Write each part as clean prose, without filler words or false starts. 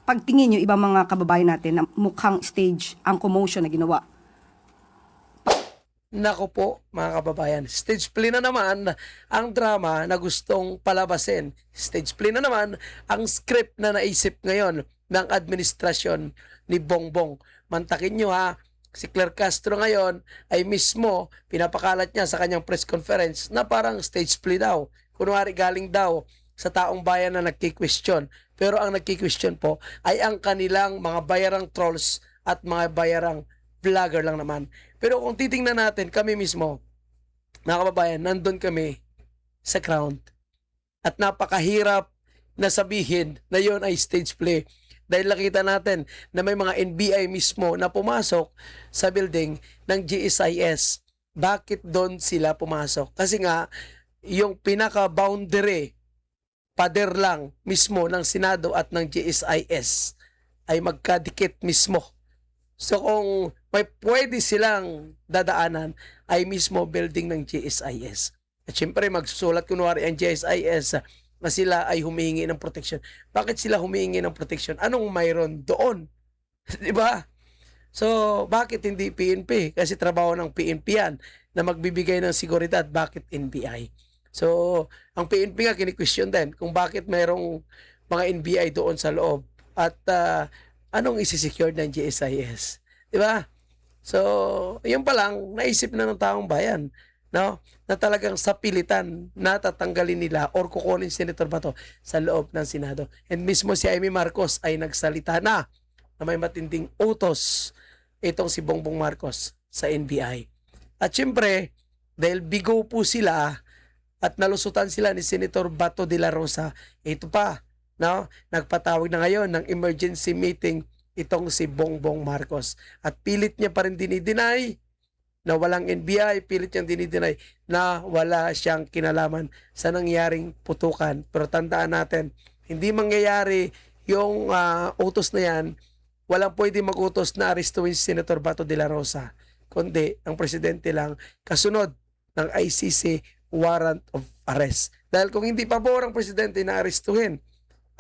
pagtingin nyo ibang mga kababayan natin na mukhang stage ang commotion na ginawa? Nako po mga kababayan, stage play na naman ang drama na gustong palabasin. Stage play na naman ang script na naisip ngayon ng administrasyon ni Bongbong. Mantakin nyo ha, si Claire Castro ngayon ay mismo pinapakalat niya sa kanyang press conference na parang stage play daw. Kunwari galing daw sa taong bayan na nagki-question. Pero ang nagki-question po ay ang kanilang mga bayarang trolls at mga bayarang vlogger lang naman. Pero kung titingnan natin, kami mismo, mga kababayan, nandun kami sa ground. At napakahirap na sabihin na yon ay stage play. Dahil nakita natin na may mga NBI mismo na pumasok sa building ng GSIS. Bakit doon sila pumasok? Kasi nga, yung pinaka-boundary, pader lang mismo ng Senado at ng GSIS ay magkadikit mismo. So kung may pwede silang dadaanan ay mismo building ng GSIS. At syempre magsusulat kunwari ang GSIS na sila ay humihingi ng protection. Bakit sila humihingi ng protection? Anong mayroon doon? 'Di ba? So bakit hindi PNP? Kasi trabaho ng PNP yan na magbibigay ng seguridad. Bakit NBI? So ang PNP nga kini-question din kung bakit mayroong mga NBI doon sa loob at anong isi-secure ng GSIS. Di ba? So, yun pa lang, naisip na ng taong bayan, no? Na talagang sa pilitan na tatanggalin nila or kukunin si Senator Bato sa loob ng Senado. And mismo si Amy Marcos ay nagsalita na may matinding utos itong si Bongbong Marcos sa NBI. At syempre, dahil bigo po sila at nalusutan sila ni Senator Bato de la Rosa, ito pa, no? Nagpatawag na ngayon ng emergency meeting itong si Bongbong Marcos. At pilit niya pa rin dinideny na walang NBI, pilit niyang dinideny na wala siyang kinalaman sa nangyaring putukan. Pero tandaan natin, hindi mangyayari yung utos na yan, walang pwede mag-utos na arestuin si Senator Bato de la Rosa, kundi ang presidente lang kasunod ng ICC warrant of arrest. Dahil kung hindi pabor ang presidente na arestuhin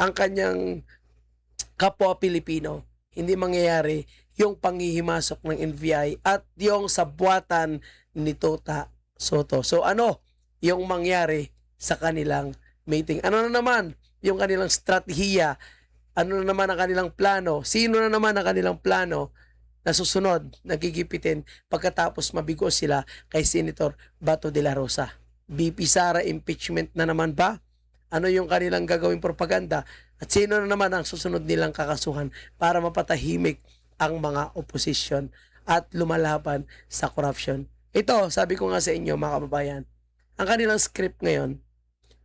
ang kanyang kapwa Pilipino, hindi mangyayari yung panghihimasok ng NBI at yung sabuatan ni Tota Soto. So ano yung mangyari sa kanilang meeting? Ano na naman yung kanilang strategiya? Ano na naman ang kanilang plano? Sino na naman ang kanilang plano na susunod, nagigipitin pagkatapos mabigo sila kay Senator Bato de la Rosa? BP Sara impeachment na naman ba? Ano yung kanilang gagawing propaganda? At sino na naman ang susunod nilang kakasuhan para mapatahimik ang mga oposisyon at lumalaban sa corruption? Ito, sabi ko nga sa inyo mga kababayan, ang kanilang script ngayon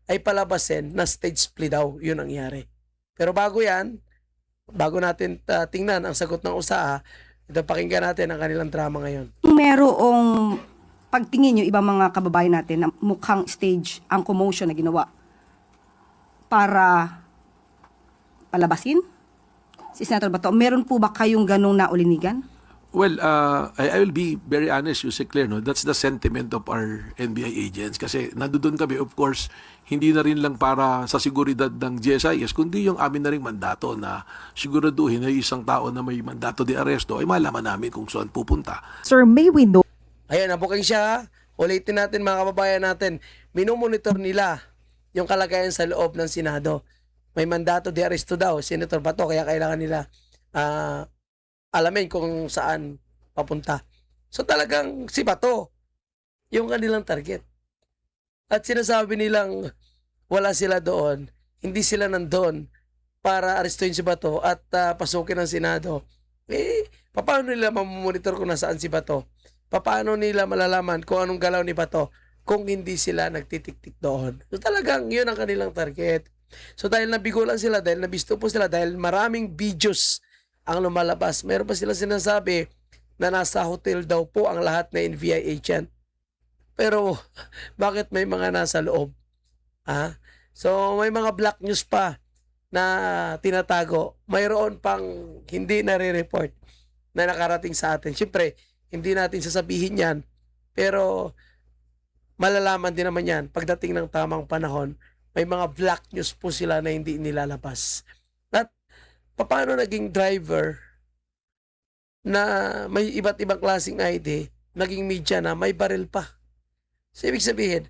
ay palabasin na stage play daw yun ang nangyari. Pero bago yan, bago natin tingnan ang sagot ng USA, ito pakinggan natin ang kanilang drama ngayon. Merong pagtingin nyo ibang mga kababayan natin na mukhang stage ang commotion na ginawa para palabasin si Senator Bato. Meron po ba kayong ganong naulinigan? Well, I will be very honest, you say clear, no? That's the sentiment of our NBI agents. Kasi nandoon kami, of course, hindi na rin lang para sa seguridad ng GSIS, kundi yung amin na rin mandato na siguraduhin na isang tao na may mandato de aresto ay malaman namin kung saan pupunta. Sir, may we know? Ayan, nabuking siya. Ulitin natin mga kababayan natin. Minomonitor nila yung kalagayan sa loob ng Senado. May mandato de aresto daw, Senator Bato, kaya kailangan nila alamin kung saan papunta. So talagang si Bato, yung kanilang target. At sinasabi nilang wala sila doon, hindi sila nandoon para arestuin si Bato at pasukin ng Senado. Paano nila mamonitor kung nasaan si Bato? Paano nila malalaman kung anong galaw ni Bato kung hindi sila nagtitik-tik doon? So talagang yun ang kanilang target. So dahil nabigo lang sila, dahil nabisto po sila, dahil maraming videos ang lumalabas, meron pa sila sinasabi na nasa hotel daw po ang lahat na NBI agent. Pero bakit may mga nasa loob? So may mga black news pa na tinatago. Mayroon pang hindi nare-report na nakarating sa atin. Siyempre, hindi natin sasabihin yan, pero malalaman din naman yan pagdating ng tamang panahon. May mga black news po sila na hindi nilalabas. At paano naging driver na may iba't ibang klaseng ID, naging media na may baril pa. So, ibig sabihin,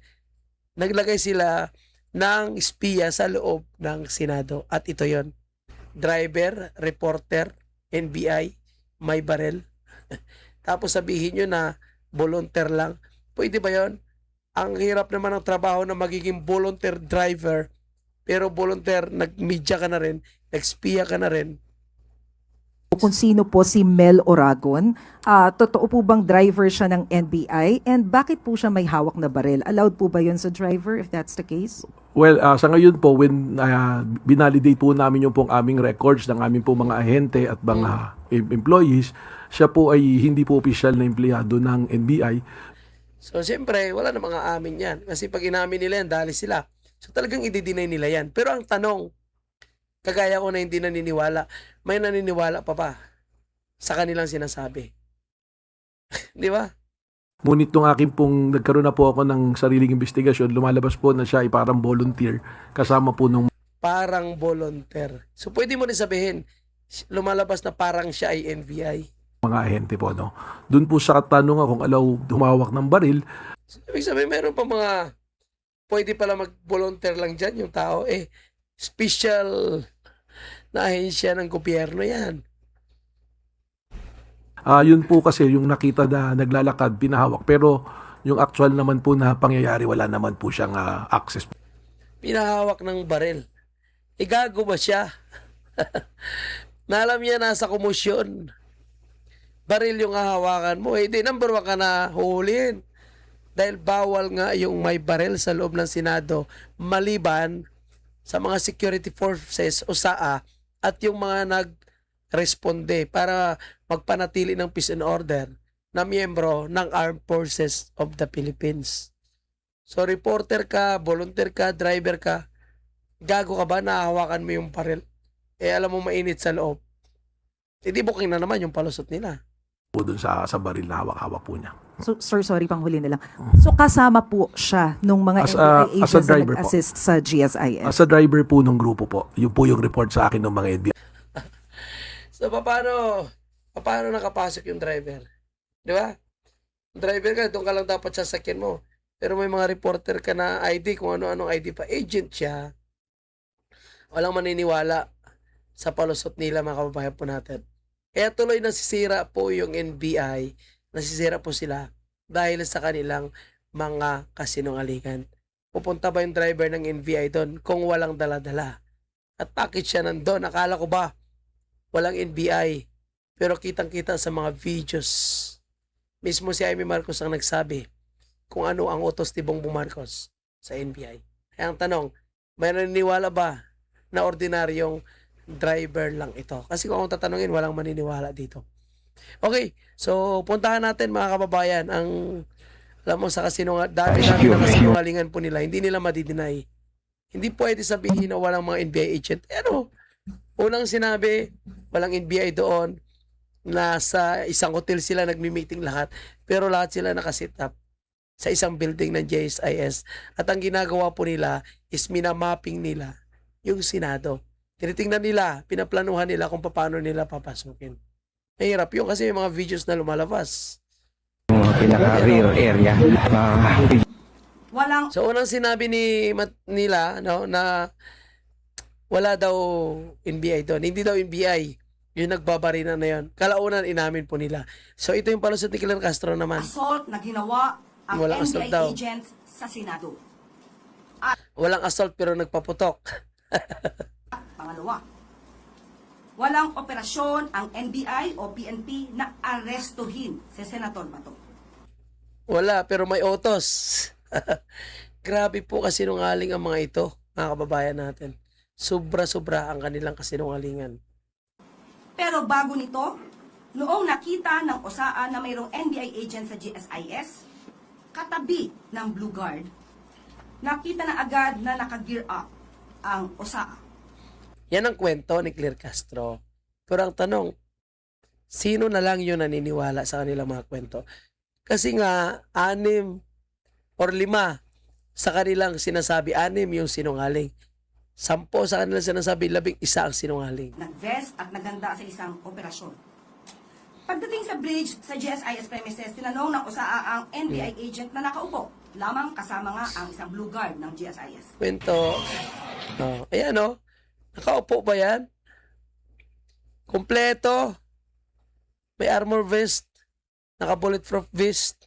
naglagay sila ng espiya sa loob ng Senado. At ito yon, driver, reporter, NBI, may baril. Tapos sabihin nyo na volunteer lang. Pwede ba yon? Ang hirap naman ng trabaho na magiging volunteer driver, pero volunteer, nag-media ka na rin, nag-spiya ka na rin. Kung sino po si Mel Oragon, totoo po bang driver siya ng NBI, and bakit po siya may hawak na baril? Allowed po ba yun sa driver if that's the case? Well, sa ngayon po, when binalidate po namin yung pong aming records ng aming po mga ahente at mga employees, siya po ay hindi po opisyal na empleyado ng NBI. So, siyempre, wala na mga amin yan. Kasi pag inamin nila yan, dali sila. So, talagang i-deny nila yan. Pero ang tanong, kagaya ko na hindi naniniwala, may naniniwala pa sa kanilang sinasabi. Di ba? Ngunit nung akin pong nagkaroon na po ako ng sariling investigasyon, lumalabas po na siya ay parang volunteer kasama po nung Parang volunteer. So, pwede mo rin sabihin, lumalabas na parang siya ay NBI. mga ahente po. No? Doon po sa katanungan kung alaw humawak ng baril, So, ibig sabihin, meron pa mga pwede pala mag-volunteer lang dyan yung tao. Special na ahensya ng gobyerno yan. yun po kasi yung nakita na naglalakad, pinahawak. Pero yung actual naman po na pangyayari, wala naman po siyang access. Pinahawak ng baril. Gago ba siya? Na alam niya nasa komosyon. Baril yung hahawakan mo. Di number 1 ka na huhulihin. Dahil bawal nga yung may baril sa loob ng Senado maliban sa mga security forces o SAA at yung mga nagresponde para magpanatili ng peace and order na miyembro ng Armed Forces of the Philippines. So reporter ka, volunteer ka, driver ka, gago ka ba na hawakan mo yung baril? Alam mo mainit sa loob. Di booking na naman yung palusot nila. Po doon sa baril na hawak-hawak po niya. So, sir, sorry, panghuli na lang. So, kasama po siya nung mga As NBI a agents na driver po. nag-assist sa GSIS? As a driver po ng grupo po, yun po yung report sa akin ng mga NBI. So paano nakapasok yung driver? Di ba? Driver ka, doon ka lang dapat sasakyan mo. Pero may mga reporter ka na ID, kung ano-anong ID pa, agent siya. Walang maniniwala sa palusot nila, mga kababayan po natin. Kaya tuloy nasisira po yung NBI, nasisira po sila dahil sa kanilang mga kasinungalingan. Pupunta ba yung driver ng NBI doon kung walang dala-dala? At bakit siya nandun? Akala ko ba walang NBI? Pero kitang-kita sa mga videos. Mismo si Amy Marcos ang nagsabi kung ano ang utos ni Bongbong Marcos sa NBI. Kaya ang tanong, may naniniwala ba na ordinaryong driver lang ito? Kasi kung ako tatanungin, walang maniniwala dito. Okay, so puntahan natin mga kababayan ang, alam mo, sa dami na kasinungalingan po nila, hindi nila madideny. Hindi pwede sabihin na walang mga NBI agent. Unang sinabi, walang NBI doon, nasa isang hotel sila nagmi-meeting lahat, pero lahat sila nakasit up sa isang building ng GSIS. At ang ginagawa po nila is minamapping nila yung Senado. Tinitingnan nila, pinaplanuhan nila kung paano nila papasukin. Mahirap yun kasi may mga videos na lumalabas. Pinaka-rear area. Walang So unang sinabi nila na wala daw NBI doon. Hindi daw NBI yung nagbabarina na yun. Kalaunan inamin po nila. So ito yung palusot ni Claire Castro naman. assault na ginawa ang Walang assault NBI daw. agents sa Senado. Walang assault pero nagpaputok. Pangalawa, walang operasyon ang NBI o PNP na arestuhin si Senator Bato. Wala pero may utos. Grabe po kasinungaling ang mga ito, mga kababayan natin. Sobra-sobra ang kanilang kasinungalingan. Pero bago nito, noong nakita ng OSAA na mayroong NBI agent sa GSIS, katabi ng Blue Guard, nakita na agad na naka-gear up ang OSAA. Yan ang kwento ni Claire Castro. Pero ang tanong, sino na lang yun naniniwala sa kanilang mga kwento? Kasi nga, 6 or 5 sa kanilang sinasabi, 6 yung sinungaling. 10 sa kanila sinasabi, 11 ang sinungaling. Nag-vest at naganda sa isang operasyon. Pagdating sa bridge sa GSIS premises, tinanong ng USAA ang NBI agent na nakaupo. Lamang kasama nga ang isang blue guard ng GSIS. Kwento. Ayan nakaupo ba yan? Kompleto. May armor vest. Naka-bulletproof vest.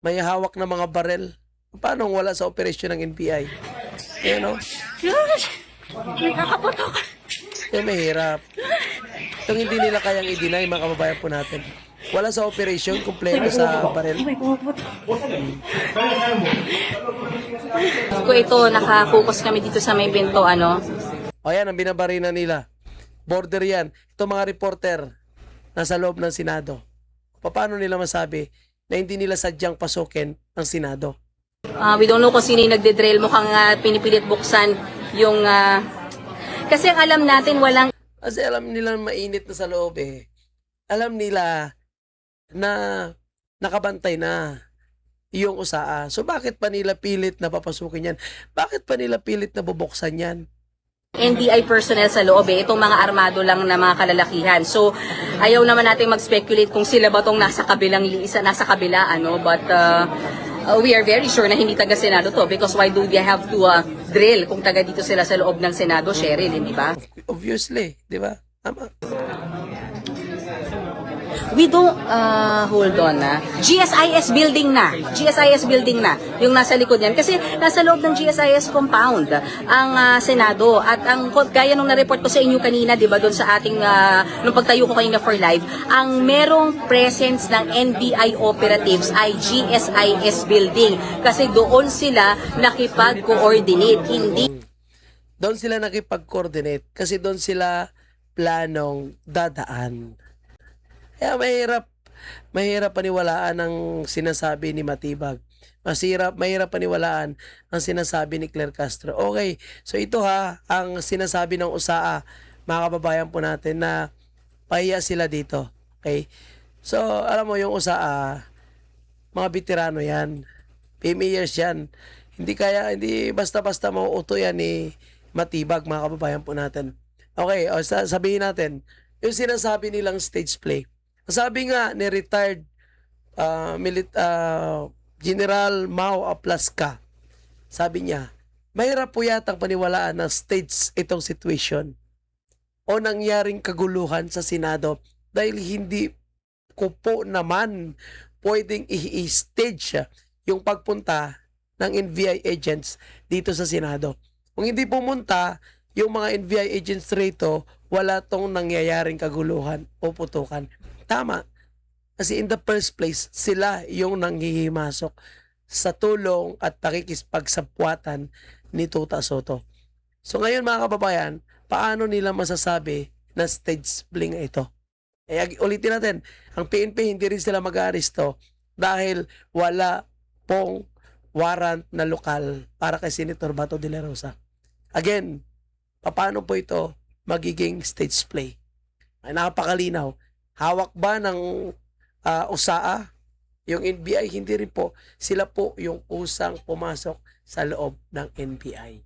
May hawak na mga barel. Paano wala sa operasyon ng NBI? Ayan Nakakaputok. mahirap. Itong hindi nila kayang i-deny, mga kababayan po natin. Wala sa operasyon, kompleto sa barel. Ko ito, nakafocus kami dito sa may bento, O yan, ang binabarina nila. Border yan. Ito mga reporter nasa loob ng Senado. Paano nila masabi na hindi nila sadyang pasukin ang Senado? We don't know kung sino yung nagde-drill. Mukhang pinipilit buksan yung... kasi ang alam natin, walang... Kasi alam nila mainit na sa loob Alam nila na nakabantay na yung USAA. So bakit pa nila pilit na papasukin yan? Bakit pa nila pilit na bubuksan yan? NBI personnel sa loob itong mga armado lang na mga kalalakihan. So, ayaw naman natin mag-speculate kung sila ba tong nasa kabilang nasa kabila, but we are very sure na hindi taga-Senado to because why do they have to drill kung taga dito sila sa loob ng Senado, Cheryl, di ba? Obviously, di ba? Tama. We don't, hold on GSIS building na. GSIS building na. Yung nasa likod niyan. Kasi nasa loob ng GSIS compound ang Senado. At ang, gaya nung na-report ko sa inyo kanina, di ba, doon sa ating, nung pagtayo ko kanina for live, ang merong presence ng NBI operatives ay GSIS building. Kasi doon sila nakipag-coordinate. Hindi Doon sila nakipag-coordinate kasi doon sila planong dadaan. Kaya mahirap paniwalaan ang sinasabi ni Matibag. Mahirap paniwalaan ang sinasabi ni Claire Castro. Okay, so ito ang sinasabi ng USAA, mga kababayan po natin na pahiya sila dito. Okay? So, alam mo yung USAA, mga veterano yan. PMAers yan. Hindi basta-basta mauuto yan ni Matibag, mga kababayan po natin. Okay, sabihin natin, yung sinasabi nilang stage play. Sabi nga ni retired General Mao Aplasca, sabi niya, mahirap po yatang paniwalaan na stage itong situation o nangyaring kaguluhan sa Senado dahil hindi ko po naman pwedeng i-stage yung pagpunta ng NBI agents dito sa Senado. Kung hindi pumunta yung mga NBI agents rito, wala tong nangyayaring kaguluhan o putukan. Tama. Kasi in the first place, sila yung nanghihimasok sa tulong at pakikipagsapwatan ni Tuta Soto. So ngayon mga kababayan, paano nila masasabi na stage bling ito? Ulitin natin, ang PNP hindi rin sila mag-aaresto dahil wala pong warrant na lokal para kay Senator Bato de la Rosa. Again, paano po ito magiging stage play? Ay napakalinaw. Hawak ba ng USAA? Yung NBI, hindi rin po. Sila po yung usang pumasok sa loob ng NBI.